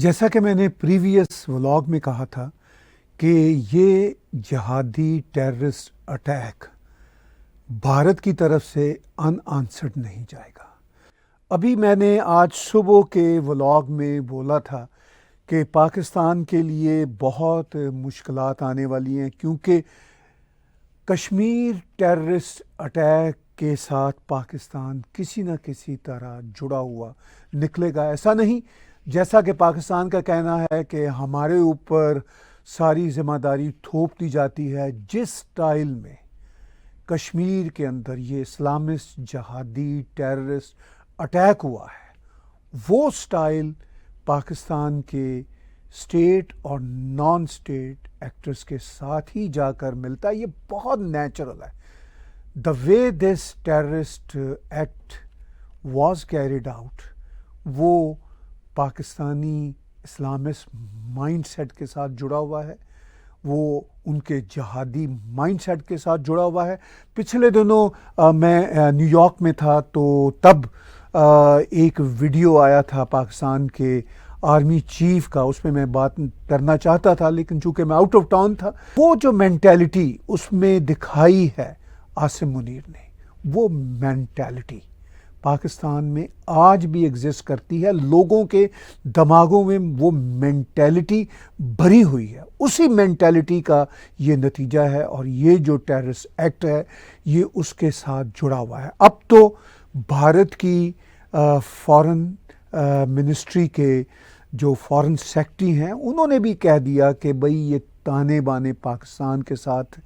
جیسا کہ میں نے پریویس ولاگ میں کہا تھا کہ یہ جہادی ٹیررسٹ اٹیک بھارت کی طرف سے ان آنسرڈ نہیں جائے گا۔ ابھی میں نے آج صبح کے ولاگ میں بولا تھا کہ پاکستان کے لیے بہت مشکلات آنے والی ہیں، کیونکہ کشمیر ٹیررسٹ اٹیک کے ساتھ پاکستان کسی نہ کسی طرح جڑا ہوا نکلے گا۔ ایسا نہیں جیسا کہ پاکستان کا کہنا ہے کہ ہمارے اوپر ساری ذمہ داری تھوپ دی جاتی ہے۔ جس سٹائل میں کشمیر کے اندر یہ اسلامسٹ جہادی ٹیررسٹ اٹیک ہوا ہے، وہ سٹائل پاکستان کے اسٹیٹ اور نان اسٹیٹ ایکٹرز کے ساتھ ہی جا کر ملتا ہے۔ یہ بہت نیچرل ہے۔ The way this terrorist act was carried out, وہ پاکستانی اسلامسٹ مائنڈ سیٹ کے ساتھ جڑا ہوا ہے، وہ ان کے جہادی مائنڈ سیٹ کے ساتھ جڑا ہوا ہے۔ پچھلے دنوں میں نیو یارک میں تھا، تو تب ایک ویڈیو آیا تھا پاکستان کے آرمی چیف کا، اس میں بات کرنا چاہتا تھا، لیکن چونکہ میں آؤٹ آف ٹاؤن تھا۔ وہ جو مینٹیلٹی اس میں دکھائی ہے عاصم منیر نے، وہ مینٹیلٹی پاکستان میں آج بھی ایگزسٹ کرتی ہے۔ لوگوں کے دماغوں میں وہ مینٹیلٹی بھری ہوئی ہے، اسی مینٹیلٹی کا یہ نتیجہ ہے، اور یہ جو ٹیررسٹ ایکٹ ہے یہ اس کے ساتھ جڑا ہوا ہے۔ اب تو بھارت کی فارن منسٹری کے جو فارن سیکرٹری ہیں، انہوں نے بھی کہہ دیا کہ بھئی یہ تانے بانے پاکستان کے ساتھ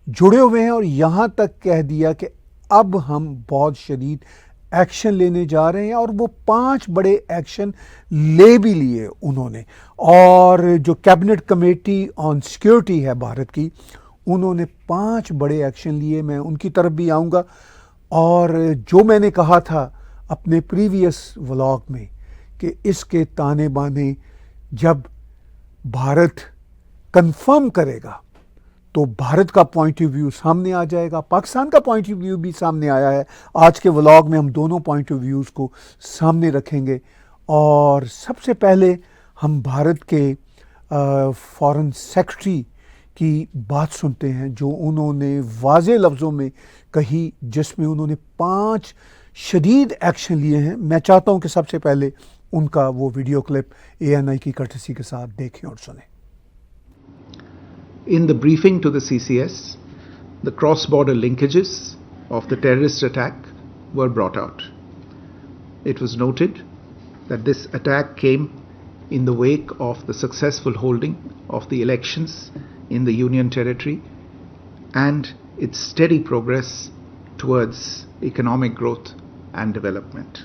جڑے ہوئے ہیں، اور یہاں تک کہہ دیا کہ اب ہم بہت شدید ایکشن لینے جا رہے ہیں، اور وہ 5 بڑے ایکشن لے بھی لیے انہوں نے۔ اور جو کیبنٹ کمیٹی آن سیکیورٹی ہے بھارت کی، انہوں نے 5 بڑے ایکشن لیے۔ میں ان کی طرف بھی آؤں گا، اور جو میں نے کہا تھا اپنے پریویس ولاگ میں کہ اس کے تانے بانے جب بھارت کنفرم کرے گا تو بھارت کا پوائنٹ آف ویو سامنے آ جائے گا، پاکستان کا پوائنٹ آف ویو بھی سامنے آیا ہے۔ آج کے ولاگ میں ہم دونوں پوائنٹ آف ویوز کو سامنے رکھیں گے، اور سب سے پہلے ہم بھارت کے فارن سیکرٹری کی بات سنتے ہیں، جو انہوں نے واضح لفظوں میں کہی، جس میں انہوں نے 5 شدید ایکشن لیے ہیں۔ میں چاہتا ہوں کہ سب سے پہلے ان کا وہ ویڈیو کلپ ANI کی کرٹسی کے ساتھ دیکھیں اور سنیں۔ In the briefing to the CCS, the cross-border linkages of the terrorist attack were brought out. It was noted that this attack came in the wake of the successful holding of the elections in the Union Territory and its steady progress towards economic growth and development.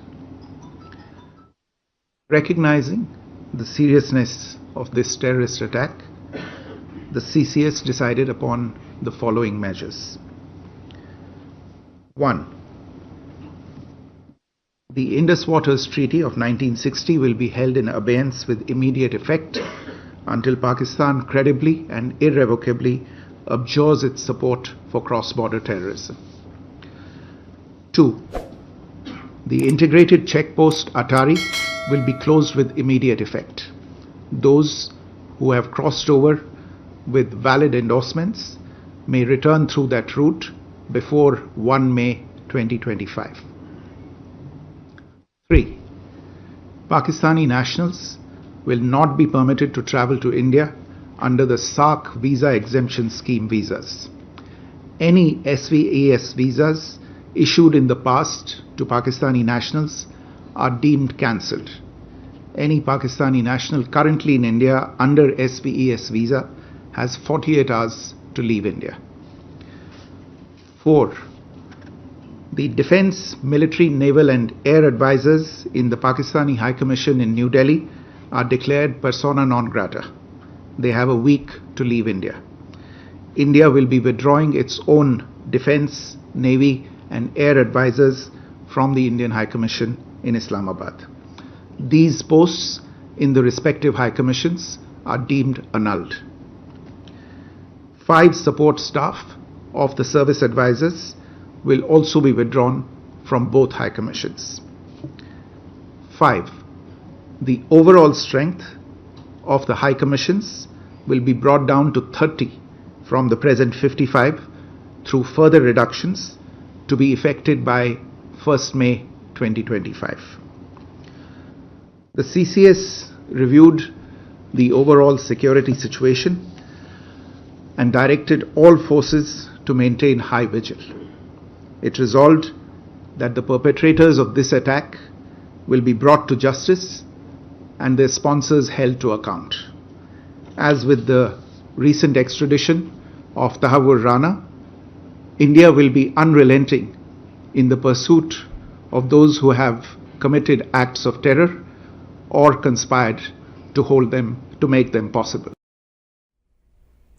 Recognizing the seriousness of this terrorist attack, the CCS decided upon the following measures. 1. The Indus Waters Treaty of 1960 will be held in abeyance with immediate effect until Pakistan credibly and irrevocably abjures its support for cross-border terrorism. 2. The integrated checkpost Atari will be closed with immediate effect. Those who have crossed over with valid endorsements may return through that route before 1 May 2025. 3. Pakistani nationals will not be permitted to travel to India under the SAARC visa exemption scheme visas. Any SVES visas issued in the past to Pakistani nationals are deemed cancelled. Any Pakistani national currently in India under SVES visa has 48 hours to leave India. 4. The defense, military, naval and air advisors in the Pakistani High Commission in New Delhi are declared persona non grata. They have a week to leave India. India will be withdrawing its own defense, navy and air advisors from the Indian High Commission in Islamabad. These posts in the respective High Commissions are deemed annulled. 5 support staff of the service advisors will also be withdrawn from both High Commissions. 5. The overall strength of the High Commissions will be brought down to 30 from the present 55 through further reductions to be effected by 1st May 2025. The CCS reviewed the overall security situation and directed all forces to maintain high vigil. It resolved that the perpetrators of this attack will be brought to justice and their sponsors held to account. As with the recent extradition of Tahawwur Rana, India will be unrelenting in the pursuit of those who have committed acts of terror or conspired to make them possible.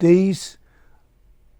23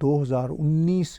2019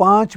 5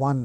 1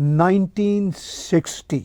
1960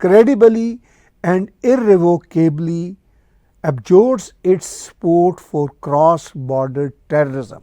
credibly and irrevocably abjures its support for cross-border terrorism.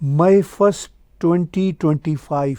May 1st 2025.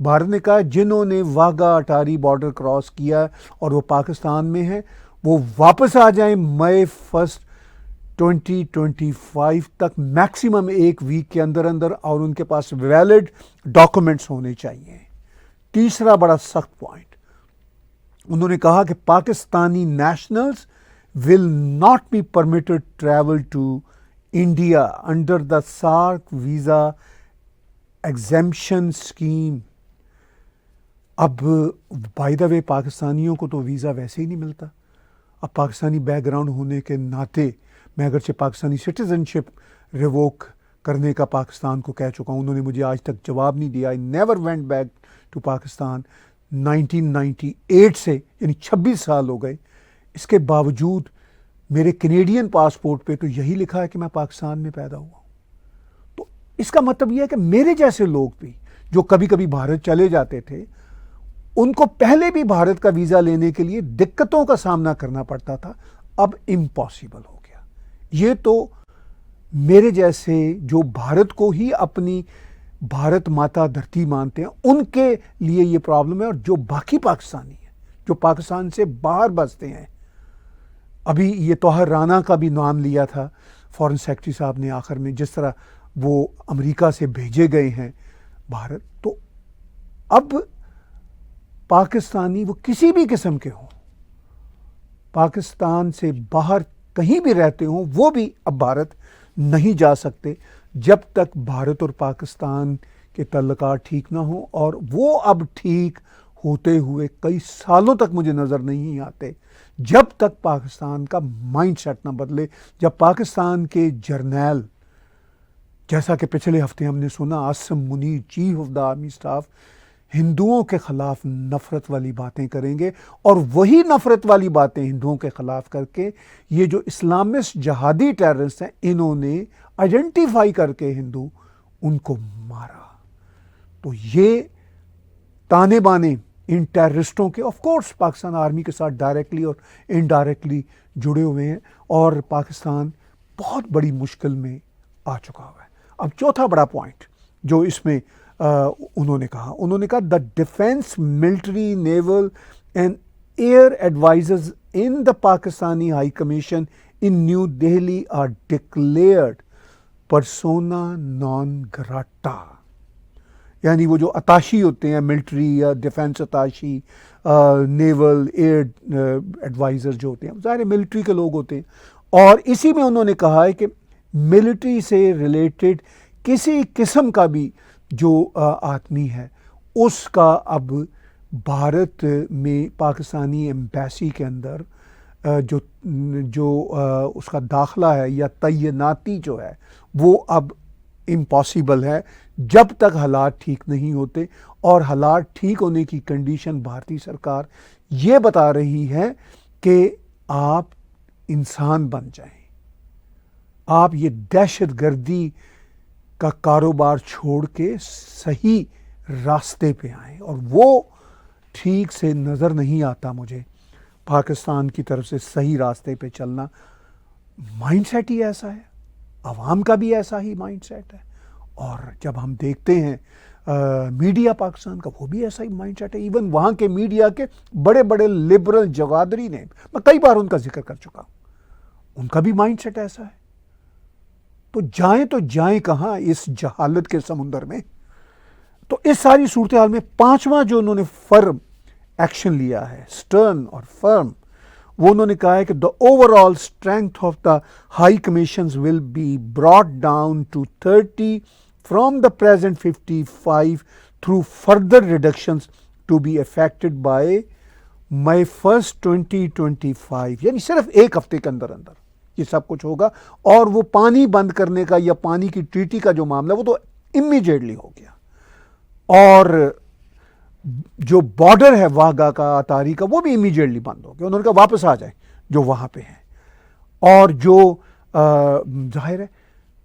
Bharat نے کہا جنہوں نے واگا اٹاری border cross کیا اور وہ پاکستان میں ہیں وہ واپس آ جائیں مئی 1 2025 تک، میکسیمم ایک ویک کے اندر اندر، اور ان کے پاس ویلڈ ڈاکومنٹس ہونے چاہیے۔ تیسرا بڑا سخت پوائنٹ انہوں نے کہا کہ Pakistani nationals will not be permitted travel to India under the SAARC visa exemption scheme. اب بائی دا وے پاکستانیوں کو تو ویزا ویسے ہی نہیں ملتا۔ اب پاکستانی بیک گراؤنڈ ہونے کے ناطے میں اگرچہ پاکستانی سٹیزن شپ ریووک کرنے کا پاکستان کو کہہ چکا ہوں، انہوں نے مجھے آج تک جواب نہیں دیا۔ I never went back to Pakistan 1998 سے، یعنی 26 سال ہو گئے۔ اس کے باوجود میرے کینیڈین پاسپورٹ پہ تو یہی لکھا ہے کہ میں پاکستان میں پیدا ہوا ہوں۔ تو اس کا مطلب یہ ہے کہ میرے جیسے لوگ بھی جو کبھی کبھی بھارت چلے جاتے تھے، ان کو پہلے بھی بھارت کا ویزا لینے کے لیے دقتوں کا سامنا کرنا پڑتا تھا، اب امپاسبل ہو گیا۔ یہ تو میرے جیسے جو بھارت کو ہی اپنی بھارت ماتا دھرتی مانتے ہیں ان کے لیے یہ پرابلم ہے، اور جو باقی پاکستانی ہیں جو پاکستان سے باہر بستے ہیں۔ ابھی یہ طاہر رانا کا بھی نام لیا تھا فارن سیکرٹری صاحب نے آخر میں، جس طرح وہ امریکہ سے بھیجے گئے ہیں بھارت، تو اب پاکستانی وہ کسی بھی قسم کے ہوں، پاکستان سے باہر کہیں بھی رہتے ہوں، وہ بھی اب بھارت نہیں جا سکتے جب تک بھارت اور پاکستان کے تعلقات ٹھیک نہ ہوں، اور وہ اب ٹھیک ہوتے ہوئے کئی سالوں تک مجھے نظر نہیں آتے جب تک پاکستان کا مائنڈ سیٹ نہ بدلے۔ جب پاکستان کے جرنیل، جیسا کہ پچھلے ہفتے ہم نے سنا، Asim Munir chief of the army staff, ہندوؤں کے خلاف نفرت والی باتیں کریں گے، اور وہی نفرت والی باتیں ہندوؤں کے خلاف کر کے یہ جو اسلامسٹ جہادی ٹیررسٹ ہیں، انہوں نے آئیڈینٹیفائی کر کے ہندو ان کو مارا۔ تو یہ تانے بانے ان ٹیررسٹوں کے آف کورس پاکستان آرمی کے ساتھ ڈائریکٹلی اور انڈائریکٹلی جڑے ہوئے ہیں، اور پاکستان بہت بڑی مشکل میں آ چکا ہوا ہے۔ اب چوتھا بڑا پوائنٹ جو اس میں انہوں نے کہا the defence, military, naval and air advisers in the Pakistani high commission in New Delhi are declared persona non grata. یعنی وہ جو اتاشی ہوتے ہیں، ملٹری یا defence attache, naval, air adviser جو ہوتے ہیں، ظاہر ملٹری کے لوگ ہوتے ہیں، اور اسی میں انہوں نے کہا ہے کہ ملٹری سے ریلیٹڈ کسی قسم کا بھی جو آدمی ہے اس کا اب بھارت میں پاکستانی ایمبیسی کے اندر جو اس کا داخلہ ہے یا تعیناتی جو ہے وہ اب امپاسبل ہے جب تک حالات ٹھیک نہیں ہوتے۔ اور حالات ٹھیک ہونے کی کنڈیشن بھارتی سرکار یہ بتا رہی ہے کہ آپ انسان بن جائیں، آپ یہ دہشت گردی کا کاروبار چھوڑ کے صحیح راستے پہ آئیں، اور وہ ٹھیک سے نظر نہیں آتا مجھے پاکستان کی طرف سے صحیح راستے پہ چلنا۔ مائنڈ سیٹ ہی ایسا ہے، عوام کا بھی ایسا ہی مائنڈ سیٹ ہے، اور جب ہم دیکھتے ہیں میڈیا پاکستان کا، وہ بھی ایسا ہی مائنڈ سیٹ ہے۔ ایون وہاں کے میڈیا کے بڑے بڑے لبرل جگادری نے، میں کئی بار ان کا ذکر کر چکا ہوں، ان کا بھی مائنڈ سیٹ ایسا ہے۔ تو جائیں کہاں اس جہالت کے سمندر میں؟ تو اس ساری صورتحال میں پانچواں جو انہوں نے فرم ایکشن لیا ہے، سٹرن اور فرم، وہ انہوں نے کہا ہے کہ the overall strength of the high commissions will be brought down to 30 from the present 55 through further reductions to be effected by May 1st 2025۔ یعنی صرف ایک ہفتے کے اندر اندر یہ سب کچھ ہوگا، اور وہ پانی بند کرنے کا یا پانی کی ٹریٹی کا جو معاملہ وہ تو امیجیٹلی ہو گیا، اور جو بارڈر ہے واگا کا، اٹاری کا، وہ بھی امیجیٹلی بند ہو گیا۔ انہوں نے کہا واپس آ جائیں جو وہاں پہ ہیں، اور جو ظاہر ہے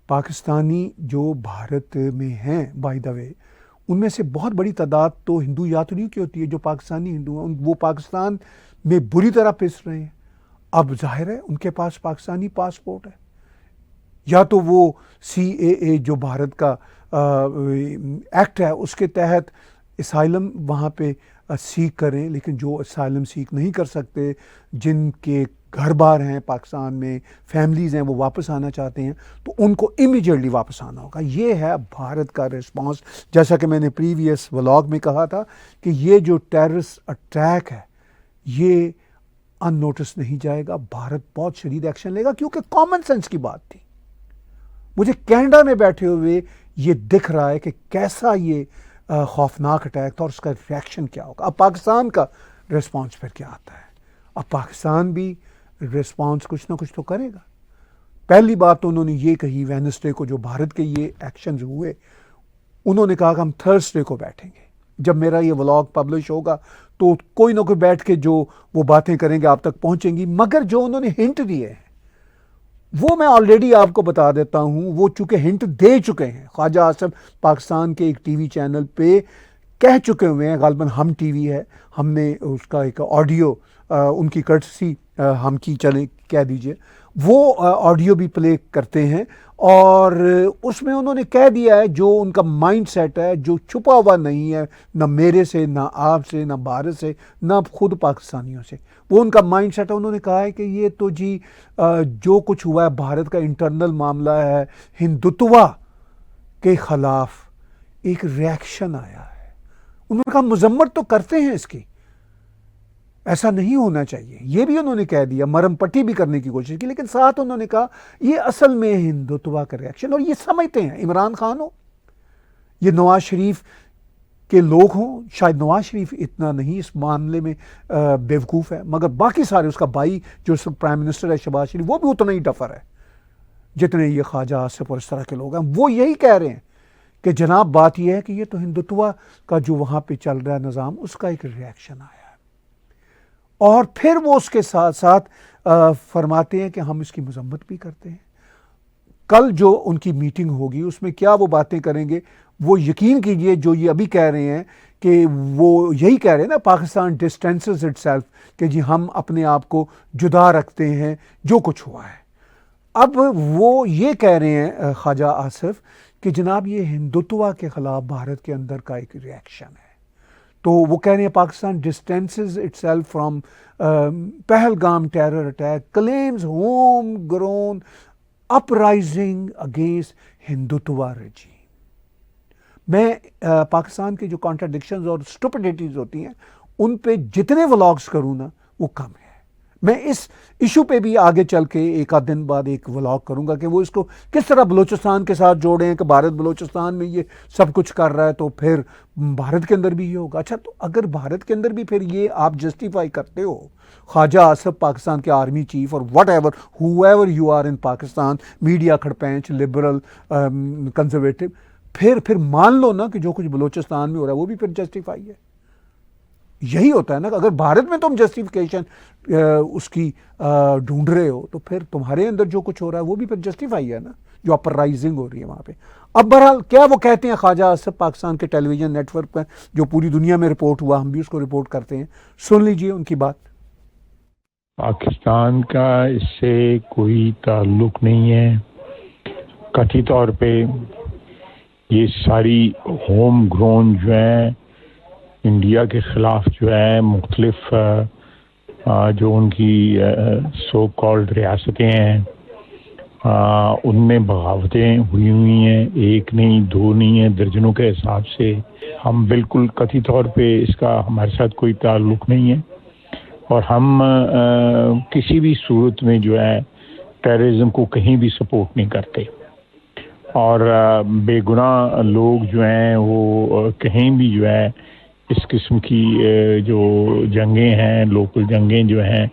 پاکستانی جو بھارت میں ہیں بائی دا وے، ان میں سے بہت بڑی تعداد تو ہندو یاتریوں کی ہوتی ہے جو پاکستانی ہندو ہیں، وہ پاکستان میں بری طرح پس رہے ہیں۔ اب ظاہر ہے ان کے پاس پاکستانی پاسپورٹ ہے، یا تو وہ CAA جو بھارت کا ایکٹ ہے اس کے تحت اسائلم وہاں پہ سیکھ کریں، لیکن جو اسائلم سیکھ نہیں کر سکتے، جن کے گھر بار ہیں پاکستان میں، فیملیز ہیں، وہ واپس آنا چاہتے ہیں، تو ان کو امیجیٹلی واپس آنا ہوگا۔ یہ ہے بھارت کا رسپانس۔ جیسا کہ میں نے پریویس ولاگ میں کہا تھا کہ یہ جو ٹیررسٹ اٹیک ہے یہ ان نوٹس نہیں جائے گا، بھارت بہت شدید ایکشن لے گا، کیونکہ کامن سینس کی بات تھی۔ مجھے کینیڈا میں بیٹھے ہوئے یہ دکھ رہا ہے کہ کیسا یہ خوفناک اٹیک تھا اور اس کا ریئیکشن کیا ہوگا۔ اب پاکستان کا رسپانس پھر کیا آتا ہے؟ اب پاکستان بھی رسپانس کچھ نہ کچھ تو کرے گا۔ پہلی بات تو انہوں نے یہ کہی وینسڈے کو جو بھارت کے یہ ایکشنز ہوئے، انہوں نے کہا کہ ہم تھرسڈے کو بیٹھیں گے، جب میرا یہ ولاگ پبلش ہوگا تو کوئی نہ کوئی بیٹھ کے جو وہ باتیں کریں گے آپ تک پہنچیں گی۔ مگر جو انہوں نے ہنٹ دیے ہیں وہ میں آلریڈی آپ کو بتا دیتا ہوں، وہ چونکہ ہنٹ دے چکے ہیں۔ خواجہ آصف پاکستان کے ایک ٹی وی چینل پہ کہہ چکے ہوئے ہیں، غالباً ہم ٹی وی ہے، ہم نے اس کا ایک آڈیو ان کی کرٹسی ہم کی چلیں کہہ دیجئے، وہ آڈیو بھی پلے کرتے ہیں، اور اس میں انہوں نے کہہ دیا ہے جو ان کا مائنڈ سیٹ ہے، جو چھپا ہوا نہیں ہے نہ میرے سے، نہ آپ سے، نہ بھارت سے، نہ خود پاکستانیوں سے، وہ ان کا مائنڈ سیٹ ہے۔ انہوں نے کہا ہے کہ یہ تو جی جو کچھ ہوا ہے بھارت کا انٹرنل معاملہ ہے، ہندوتوا کے خلاف ایک ریاکشن آیا ہے۔ انہوں نے کہا مذمت تو کرتے ہیں اس کی، ایسا نہیں ہونا چاہیے، یہ بھی انہوں نے کہہ دیا، مرم پٹی بھی کرنے کی کوشش کی، لیکن ساتھ انہوں نے کہا یہ اصل میں ہندوتوا کا ریاکشن، اور یہ سمجھتے ہیں عمران خان ہو، یہ نواز شریف کے لوگ ہوں، شاید نواز شریف اتنا نہیں اس معاملے میں بیوقوف ہے، مگر باقی سارے، اس کا بھائی جو پرائم منسٹر ہے شہباز شریف، وہ بھی اتنا ہی ڈفر ہے جتنے یہ خواجہ آصف اور اس طرح کے لوگ ہیں۔ وہ یہی کہہ رہے ہیں کہ جناب بات یہ ہے کہ یہ تو ہندوتوا کا جو وہاں پہ چل رہا ہے نظام، اس کا ایک ریاکشن آیا ہے، اور پھر وہ اس کے ساتھ ساتھ فرماتے ہیں کہ ہم اس کی مذمت بھی کرتے ہیں۔ کل جو ان کی میٹنگ ہوگی اس میں کیا وہ باتیں کریں گے، وہ یقین کیجئے جو یہ ابھی کہہ رہے ہیں کہ وہ یہی کہہ رہے ہیں نا، پاکستان ڈسٹینسز اٹ سیلف، کہ جی ہم اپنے آپ کو جدا رکھتے ہیں جو کچھ ہوا ہے۔ اب وہ یہ کہہ رہے ہیں خواجہ آصف کہ جناب یہ ہندوتوا کے خلاف بھارت کے اندر کا ایک ریاکشن ہے، تو وہ کہہ رہے ہیں Pakistan distances itself from Pahalgam terror attack, claims home grown uprising against Hindutva regime. میں پاکستان کے جو کانٹراڈکشنز اور اسٹوپڈیٹیز ہوتی ہیں ان پہ جتنے ولاگز کروں نا وہ کم ہے۔ میں اس ایشو پہ بھی آگے چل کے ایک آدھ دن بعد ایک ولاگ کروں گا کہ وہ اس کو کس طرح بلوچستان کے ساتھ جوڑیں ہیں کہ بھارت بلوچستان میں یہ سب کچھ کر رہا ہے تو پھر بھارت کے اندر بھی یہ ہوگا۔ اچھا، تو اگر بھارت کے اندر بھی پھر یہ آپ جسٹیفائی کرتے ہو، خواجہ آصف پاکستان کے آرمی چیف اور whatever whoever you are in Pakistan, media کھڑپینچ، لبرل، کنزرویٹو، پھر مان لو نا کہ جو کچھ بلوچستان میں ہو رہا ہے وہ بھی پھر جسٹیفائی ہے۔ یہی ہوتا ہے نا، اگر بھارت میں تم جسٹیفیکیشن اس کی ڈھونڈ رہے ہو تو پھر تمہارے اندر جو کچھ ہو رہا ہے وہ بھی پھر جسٹیفائی ہے نا، جو اپر رائزنگ ہو رہی ہے وہاں پہ۔ اب بہرحال کیا وہ کہتے ہیں خواجہ آصف پاکستان کے ٹیلی ویژن نیٹ ورک پر، جو پوری دنیا میں رپورٹ ہوا، ہم بھی اس کو رپورٹ کرتے ہیں، سن لیجئے ان کی بات۔ پاکستان کا اس سے کوئی تعلق نہیں ہے، قطعی طور پہ یہ ساری ہوم گرون جو ہے انڈیا کے خلاف جو ہے مختلف جو ان کی سو کالڈ ریاستیں ہیں ان میں بغاوتیں ہوئی ہیں، ایک نہیں، دو نہیں ہیں، درجنوں کے حساب سے۔ ہم بالکل قطعی طور پہ اس کا ہمارے ساتھ کوئی تعلق نہیں ہے، اور ہم کسی بھی صورت میں جو ہے ٹیررزم کو کہیں بھی سپورٹ نہیں کرتے، اور بے گناہ لوگ جو ہیں وہ کہیں بھی جو ہے اس قسم کی جو جنگیں ہیں، لوکل جنگیں جو ہیں،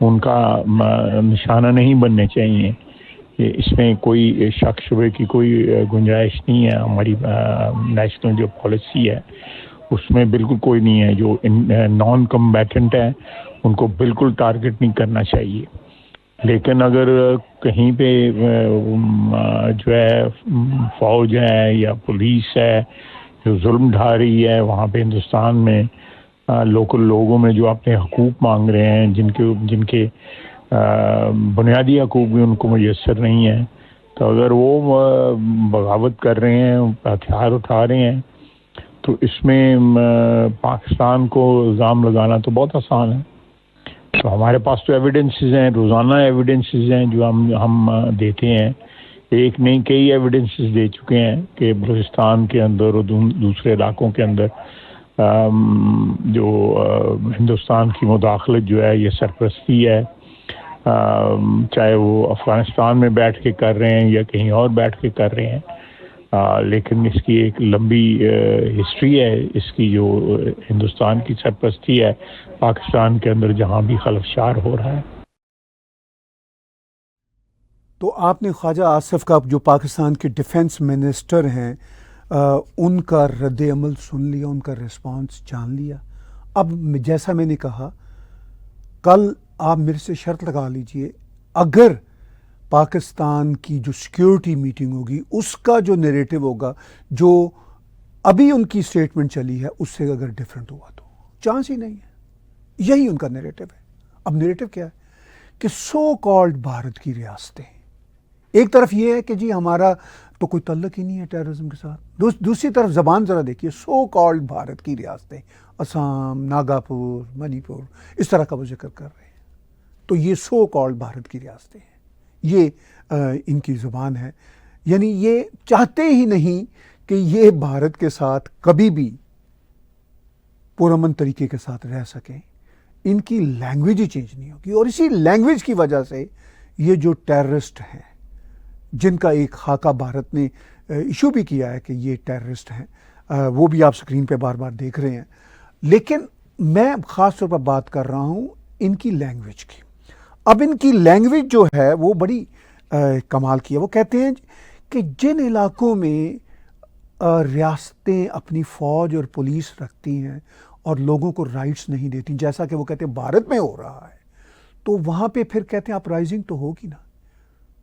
ان کا نشانہ نہیں بننے چاہیے۔ اس میں کوئی شک شبے کی کوئی گنجائش نہیں ہے۔ ہماری نیشنل جو پالیسی ہے اس میں بالکل کوئی نہیں ہے۔ جو نان کمبیٹنٹ ہیں ان کو بالکل ٹارگٹ نہیں کرنا چاہیے، لیکن اگر کہیں پہ جو ہے فوج ہے یا پولیس ہے جو ظلم ڈھا رہی ہے وہاں پہ ہندوستان میں لوکل لوگوں میں جو اپنے حقوق مانگ رہے ہیں، جن کے بنیادی حقوق بھی ان کو میسر نہیں ہیں، تو اگر وہ بغاوت کر رہے ہیں، ہتھیار اٹھا رہے ہیں، تو تو اس میں پاکستان کو الزام لگانا تو بہت آسان ہے. تو ہمارے پاس تو ایویڈنسز ہیں، روزانہ ایویڈنسز ہیں جو ہم دیتے ہیں. ایک نہیں کئی ایویڈنسز دے چکے ہیں کہ بلوچستان کے اندر اور دوسرے علاقوں کے اندر جو ہندوستان کی مداخلت جو ہے یہ سرپرستی ہے، چاہے وہ افغانستان میں بیٹھ کے کر رہے ہیں یا کہیں اور بیٹھ کے کر رہے ہیں. لیکن اس کی ایک لمبی ہسٹری ہے، اس کی جو ہندوستان کی سرپرستی ہے پاکستان کے اندر جہاں بھی خلفشار ہو رہا ہے. تو آپ نے خواجہ آصف کا جو پاکستان کے ڈیفنس منسٹر ہیں ان کا رد عمل سن لیا، ان کا ریسپانس جان لیا. اب جیسا میں نے کہا، کل آپ میرے سے شرط لگا لیجئے، اگر پاکستان کی جو سیکیورٹی میٹنگ ہوگی اس کا جو نیریٹو ہوگا، جو ابھی ان کی سٹیٹمنٹ چلی ہے، اس سے اگر ڈیفرنٹ ہوا تو چانس ہی نہیں ہے. یہی ان کا نیریٹو ہے. اب نیریٹو کیا ہے کہ سو کالڈ بھارت کی ریاستیں، ایک طرف یہ ہے کہ جی ہمارا تو کوئی تعلق ہی نہیں ہے ٹیررزم کے ساتھ، دوسری طرف زبان ذرا دیکھیے، سو کالڈ بھارت کی ریاستیں، آسام، ناگاپور، منی پور، اس طرح کا وہ ذکر کر رہے ہیں. تو یہ سو کالڈ بھارت کی ریاستیں ہیں، یہ ان کی زبان ہے. یعنی یہ چاہتے ہی نہیں کہ یہ بھارت کے ساتھ کبھی بھی پرامن طریقے کے ساتھ رہ سکیں. ان کی لینگویج ہی چینج نہیں ہوگی، اور اسی لینگویج کی وجہ سے یہ جو ٹیررسٹ ہیں، جن کا ایک خاکہ بھارت نے ایشو بھی کیا ہے کہ یہ ٹیررسٹ ہیں، وہ بھی آپ سکرین پہ بار بار دیکھ رہے ہیں. لیکن میں خاص طور پر بات کر رہا ہوں ان کی لینگویج کی. اب ان کی لینگویج جو ہے وہ بڑی کمال کی ہے. وہ کہتے ہیں کہ جن علاقوں میں ریاستیں اپنی فوج اور پولیس رکھتی ہیں اور لوگوں کو رائٹس نہیں دیتی، جیسا کہ وہ کہتے ہیں بھارت میں ہو رہا ہے، تو وہاں پہ پھر کہتے ہیں اپرائزنگ تو ہوگی نا.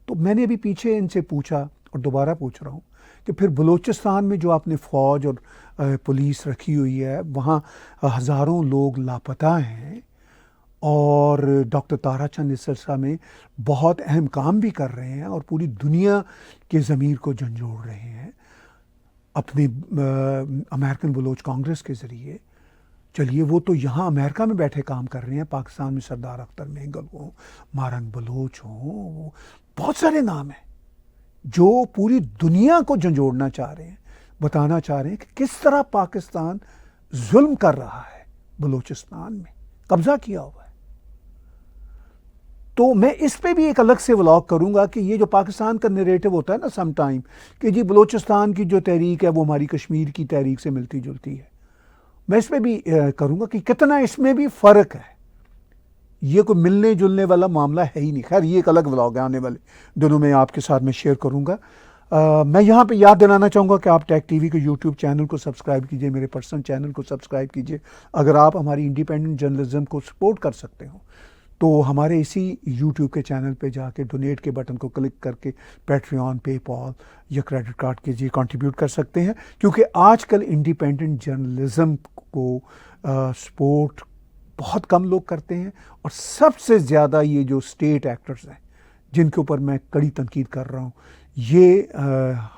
تو میں نے ابھی پیچھے ان سے پوچھا اور دوبارہ پوچھ رہا ہوں کہ پھر بلوچستان میں جو آپ نے فوج اور پولیس رکھی ہوئی ہے، وہاں ہزاروں لوگ لاپتہ ہیں، اور ڈاکٹر تارا چند اس سلسلہ میں بہت اہم کام بھی کر رہے ہیں اور پوری دنیا کے ضمیر کو جھنجھوڑ رہے ہیں اپنے امریکن بلوچ کانگریس کے ذریعے. چلیے وہ تو یہاں امریکہ میں بیٹھے کام کر رہے ہیں، پاکستان میں سردار اختر مینگل ہوں، مارنگ بلوچ ہوں، بہت سارے نام ہیں جو پوری دنیا کو جھنجھوڑنا چاہ رہے ہیں، بتانا چاہ رہے ہیں کہ کس طرح پاکستان ظلم کر رہا ہے، بلوچستان میں قبضہ کیا ہوا ہے. تو میں اس پہ بھی ایک الگ سے ولاگ کروں گا کہ یہ جو پاکستان کا نیریٹو ہوتا ہے نا سم ٹائم، کہ جی بلوچستان کی جو تحریک ہے وہ ہماری کشمیر کی تحریک سے ملتی جلتی ہے، میں اس پہ بھی کروں گا کہ کتنا اس میں بھی فرق ہے. یہ کوئی ملنے جلنے والا معاملہ ہے ہی نہیں. خیر یہ ایک الگ ولاگ ہے، آنے والے دنوں میں آپ کے ساتھ میں شیئر کروں گا. میں یہاں پہ یاد دلانا چاہوں گا کہ آپ ٹیک ٹی وی کے یوٹیوب چینل کو سبسکرائب کیجئے، میرے پرسنل چینل کو سبسکرائب کیجئے. اگر آپ ہماری انڈیپینڈنٹ جرنلزم کو سپورٹ کر سکتے ہو تو ہمارے اسی یوٹیوب کے چینل پہ جا کے ڈونیٹ کے بٹن کو کلک کر کے پیٹریون، پے پال یا کریڈٹ کارڈ کے ذریعے کنٹریبیوٹ کر سکتے ہیں، کیونکہ آج کل انڈیپینڈنٹ جرنلزم کو سپورٹ بہت کم لوگ کرتے ہیں، اور سب سے زیادہ یہ جو اسٹیٹ ایکٹرز ہیں جن کے اوپر میں کڑی تنقید کر رہا ہوں، یہ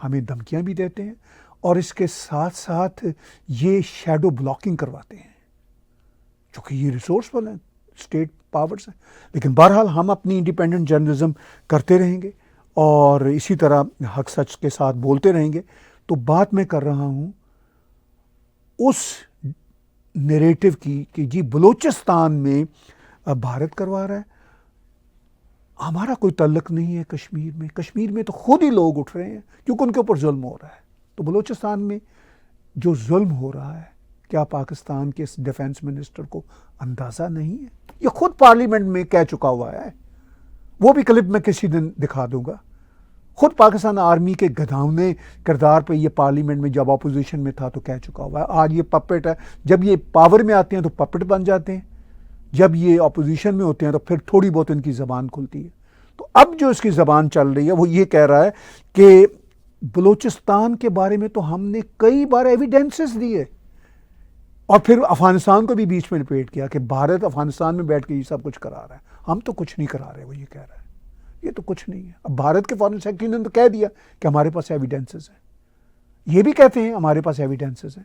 ہمیں دھمکیاں بھی دیتے ہیں اور اس کے ساتھ ساتھ یہ شیڈو بلاکنگ کرواتے ہیں، چونکہ یہ ریسورسفل ہیں، اسٹیٹ پاورز ہیں. لیکن بہرحال ہم اپنی انڈیپینڈنٹ جرنلزم کرتے رہیں گے اور اسی طرح حق سچ کے ساتھ بولتے رہیں گے. تو بات میں کر رہا ہوں اس نیریٹو کی کہ جی بلوچستان میں بھارت کروا رہا ہے، ہمارا کوئی تعلق نہیں ہے کشمیر میں. کشمیر میں تو خود ہی لوگ اٹھ رہے ہیں کیونکہ ان کے اوپر ظلم ہو رہا ہے. تو بلوچستان میں جو ظلم ہو رہا ہے، کیا پاکستان کے اس ڈیفنس منسٹر کو اندازہ نہیں ہے؟ یہ خود پارلیمنٹ میں کہہ چکا ہوا ہے، وہ بھی کلپ میں کسی دن دکھا دوں گا. خود پاکستان آرمی کے گدھاؤنے کردار پہ یہ پارلیمنٹ میں جب اپوزیشن میں تھا تو کہہ چکا ہوا ہے. آج یہ پپٹ ہے، جب یہ پاور میں آتے ہیں تو پپٹ بن جاتے ہیں، جب یہ اپوزیشن میں ہوتے ہیں تو پھر تھوڑی بہت ان کی زبان کھلتی ہے. تو اب جو اس کی زبان چل رہی ہے وہ یہ کہہ رہا ہے کہ بلوچستان کے بارے میں تو ہم نے کئی بار ایویڈنسز دیے، اور پھر افغانستان کو بھی بیچ میں لپیٹ کیا کہ بھارت افغانستان میں بیٹھ کے یہ سب کچھ کرا رہا ہے. ہم تو کچھ نہیں کرا رہے، وہ یہ کہہ رہا ہے یہ تو کچھ نہیں ہے. اب بھارت کے فارن سیکرٹری نے تو کہہ دیا کہ ہمارے پاس ایویڈنسز ہیں، یہ بھی کہتے ہیں ہمارے پاس ایویڈنسز ہیں.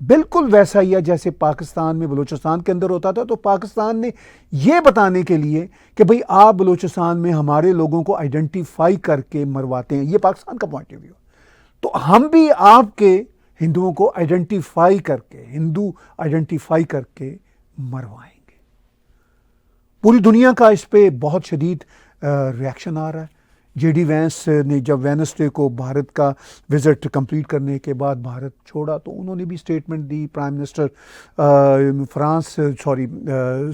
بالکل ویسا ہی ہے جیسے پاکستان میں بلوچستان کے اندر ہوتا تھا. تو پاکستان نے یہ بتانے کے لیے کہ بھئی آپ بلوچستان میں ہمارے لوگوں کو آئیڈینٹیفائی کر کے مرواتے ہیں, یہ پاکستان کا پوائنٹ آف ویو. تو ہم بھی آپ کے ہندوؤں کو آئیڈینٹیفائی کر کے, ہندو آئیڈینٹیفائی کر کے مروائیں گے. پوری دنیا کا اس پہ بہت شدید ریاکشن آ رہا ہے. جے ڈی وینس نے جب وینسڈے کو بھارت کا وزٹ کمپلیٹ کرنے کے بعد بھارت چھوڑا تو انہوں نے بھی اسٹیٹمنٹ دی. پرائم منسٹر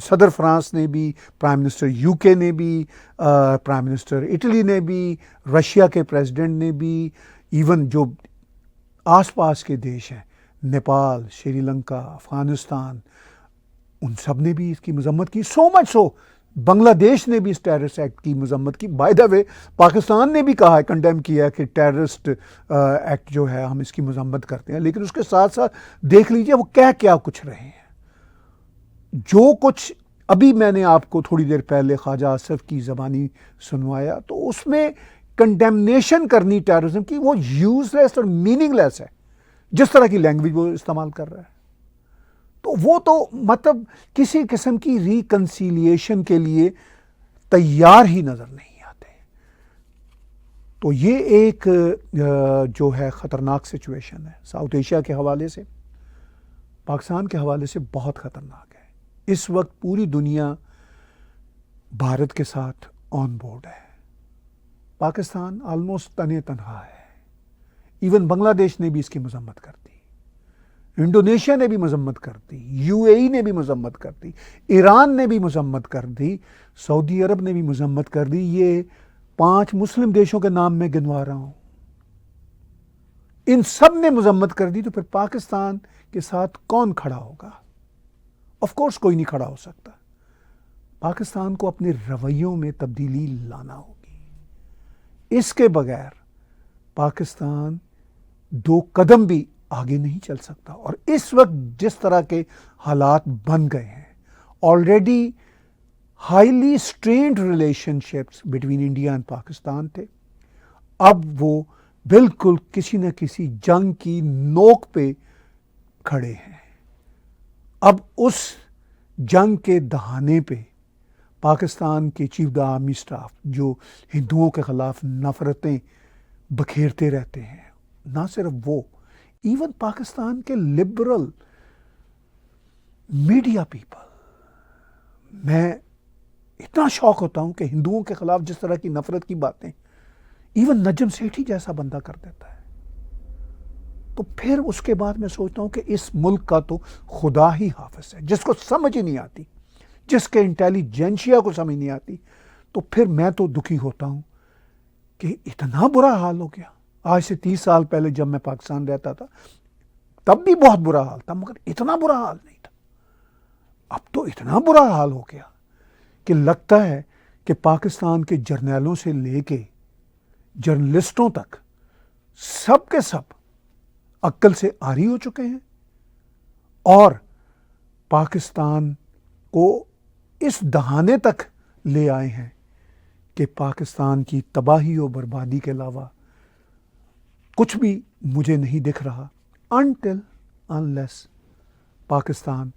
صدر فرانس نے بھی, پرائم منسٹر یو کے نے بھی, پرائم منسٹر اٹلی نے بھی, رشیا کے پریزیڈنٹ نے بھی, ایون جو آس پاس کے دیش ہیں نیپال, شری لنکا, افغانستان, ان سب نے بھی اس کی مذمت کی. سو مچ سو بنگلہ دیش نے بھی اس ٹیررسٹ ایکٹ کی مذمت کی. بائی دا وے پاکستان نے بھی کہا ہے, کنڈیم کیا ہے کہ ٹیررسٹ ایکٹ جو ہے ہم اس کی مذمت کرتے ہیں. لیکن اس کے ساتھ ساتھ دیکھ لیجئے وہ کیا کچھ رہے ہیں. جو کچھ ابھی میں نے آپ کو تھوڑی دیر پہلے خواجہ آصف کی زبانی سنوایا تو اس میں کنڈیمنیشن کرنی ٹیررزم کی وہ یوز لیس اور میننگ لیس ہے. جس طرح کی لینگویج وہ استعمال کر رہا ہے تو وہ تو مطلب کسی قسم کی ریکنسیلیشن کے لیے تیار ہی نظر نہیں آتے. تو یہ ایک جو ہے خطرناک سچویشن ہے. ساؤتھ ایشیا کے حوالے سے, پاکستان کے حوالے سے بہت خطرناک ہے. اس وقت پوری دنیا بھارت کے ساتھ آن بورڈ ہے. پاکستان آلموسٹ تنے تنہا ہے. ایون بنگلہ دیش نے بھی اس کی مذمت کر دی, انڈونیشیا نے بھی مذمت کر دی, یو اے ای نے بھی مذمت کر دی, ایران نے بھی مذمت کر دی, سعودی عرب نے بھی مذمت کر دی. یہ 5 مسلم دیشوں کے نام میں گنوا رہا ہوں, ان سب نے مذمت کر دی. تو پھر پاکستان کے ساتھ کون کھڑا ہوگا؟ آف کورس کوئی نہیں کھڑا ہو سکتا. پاکستان کو اپنے رویوں میں تبدیلی لانا ہوگی. اس کے بغیر پاکستان 2 قدم بھی آگے نہیں چل سکتا. اور اس وقت جس طرح کے حالات بن گئے ہیں, already highly strained relationships between India and Pakistan تھے, اب وہ بالکل کسی نہ کسی جنگ کی نوک پہ کھڑے ہیں. اب اس جنگ کے دہانے پہ پاکستان کے چیف دا آرمی اسٹاف جو ہندوؤں کے خلاف نفرتیں بکھیرتے رہتے ہیں, نہ صرف وہ, ایون پاکستان کے لبرل میڈیا پیپل, میں اتنا شوق ہوتا ہوں کہ ہندوؤں کے خلاف جس طرح کی نفرت کی باتیں ایون نجم سیٹھی جیسا بندہ کر دیتا ہے. تو پھر اس کے بعد میں سوچتا ہوں کہ اس ملک کا تو خدا ہی حافظ ہے, جس کو سمجھ ہی نہیں آتی, جس کے انٹیلیجنشیا کو سمجھ نہیں آتی. تو پھر میں تو دکھی ہوتا ہوں کہ اتنا برا حال ہو گیا. آج سے 30 سال پہلے جب میں پاکستان رہتا تھا تب بھی بہت برا حال تھا, مگر اتنا برا حال نہیں تھا. اب تو اتنا برا حال ہو گیا کہ لگتا ہے کہ پاکستان کے جرنیلوں سے لے کے جرنلسٹوں تک سب کے سب عقل سے عاری ہو چکے ہیں اور پاکستان کو اس دہانے تک لے آئے ہیں کہ پاکستان کی تباہی و بربادی کے علاوہ کچھ بھی مجھے نہیں دکھ رہا until unless پاکستان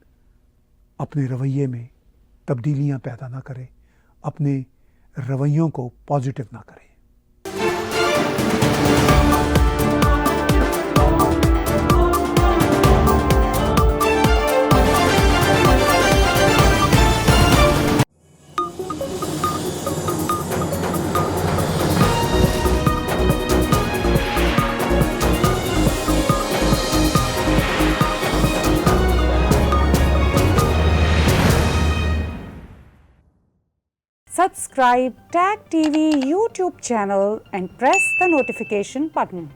اپنے رویے میں تبدیلیاں پیدا نہ کرے, اپنے رویوں کو پازیٹیو نہ کرے. Subscribe Tag TV YouTube channel and press the notification button.